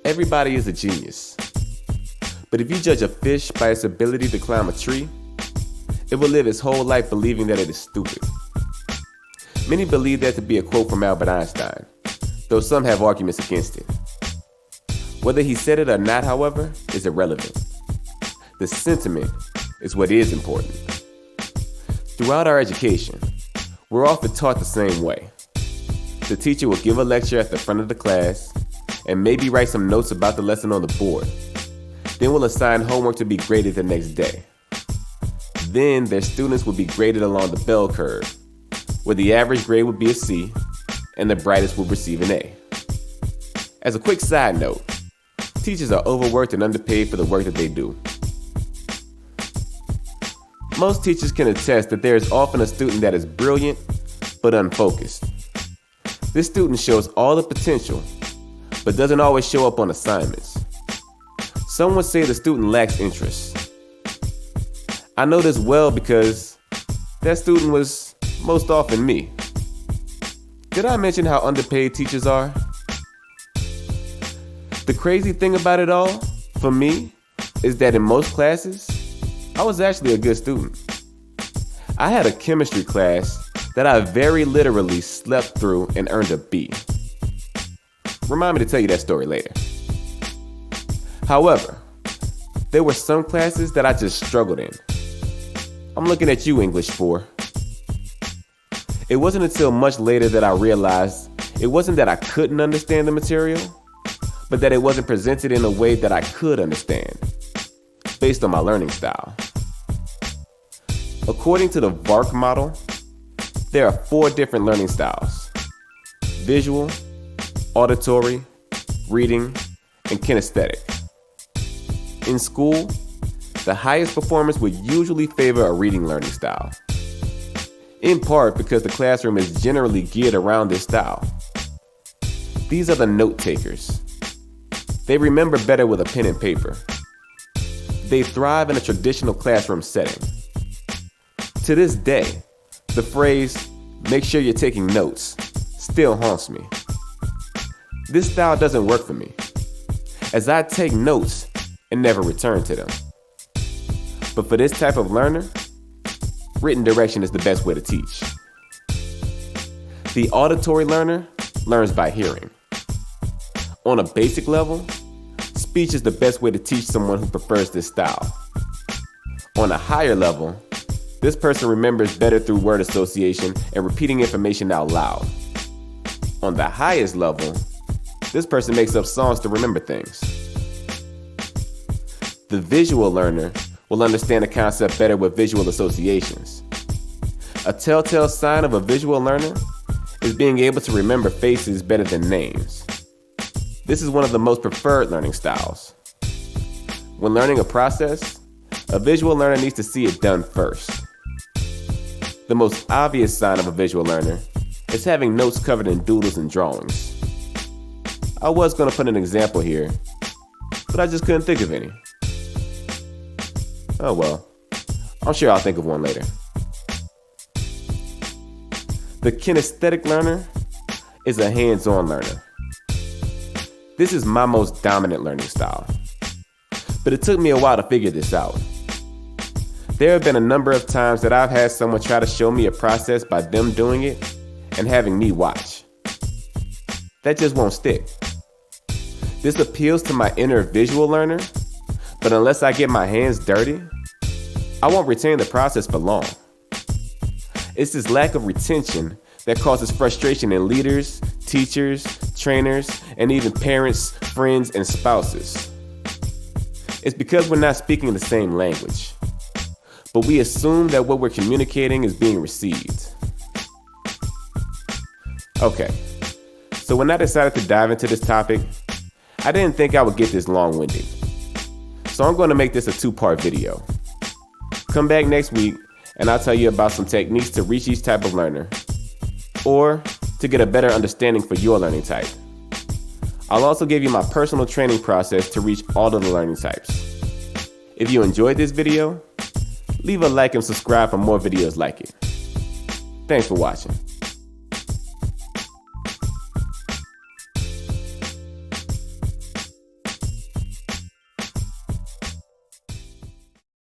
Everybody is a genius. But if you judge a fish by its ability to climb a tree, it will live its whole life believing that it is stupid. Many believe that to be a quote from Albert Einstein, though some have arguments against it. Whether he said it or not, however, is irrelevant. The sentiment is what is important. Throughout our education, we're often taught the same way. The teacher will give a lecture at the front of the class and maybe write some notes about the lesson on the board. Then we'll assign homework to be graded the next day. Then their students will be graded along the bell curve, where the average grade would be a C and the brightest will receive an A. As a quick side note, teachers are overworked and underpaid for the work that they do. Most teachers can attest that there is often a student that is brilliant but unfocused. This student shows all the potential but doesn't always show up on assignments. Some would say the student lacks interest. I know this well because that student was most often me. Did I mention how underpaid teachers are? The crazy thing about it all, for me, is that in most classes, I was actually a good student. I had a chemistry class that I very literally slept through and earned a B. Remind me to tell you that story later. However, there were some classes that I just struggled in. I'm looking at you, English 4. It wasn't until much later that I realized it wasn't that I couldn't understand the material, but that it wasn't presented in a way that I could understand, based on my learning style. According to the VARK model, there are 4 different learning styles: visual, auditory, reading, and kinesthetic. In school, the highest performers would usually favor a reading learning style, in part because the classroom is generally geared around this style. These are the note takers. They remember better with a pen and paper. They thrive in a traditional classroom setting. To this day, the phrase, "make sure you're taking notes," still haunts me. This style doesn't work for me, as I take notes and never return to them. But for this type of learner, written direction is the best way to teach. The auditory learner learns by hearing. On a basic level, speech is the best way to teach someone who prefers this style. On a higher level, this person remembers better through word association and repeating information out loud. On the highest level, this person makes up songs to remember things. The visual learner will understand a concept better with visual associations. A telltale sign of a visual learner is being able to remember faces better than names. This is one of the most preferred learning styles. When learning a process, a visual learner needs to see it done first. The most obvious sign of a visual learner is having notes covered in doodles and drawings. I was going to put an example here, but I just couldn't think of any. Oh well, I'm sure I'll think of one later. The kinesthetic learner is a hands-on learner. This is my most dominant learning style, but it took me a while to figure this out. There have been a number of times that I've had someone try to show me a process by them doing it and having me watch. That just won't stick. This appeals to my inner visual learner, but unless I get my hands dirty, I won't retain the process for long. It's this lack of retention that causes frustration in leaders, teachers, trainers, and even parents, friends, and spouses. It's because we're not speaking the same language, but we assume that what we're communicating is being received. Okay, so when I decided to dive into this topic, I didn't think I would get this long-winded. So I'm going to make this a 2-part video. Come back next week and I'll tell you about some techniques to reach each type of learner, or to get a better understanding for your learning type. I'll also give you my personal training process to reach all of the learning types. If you enjoyed this video, leave a like and subscribe for more videos like it. Thanks for watching.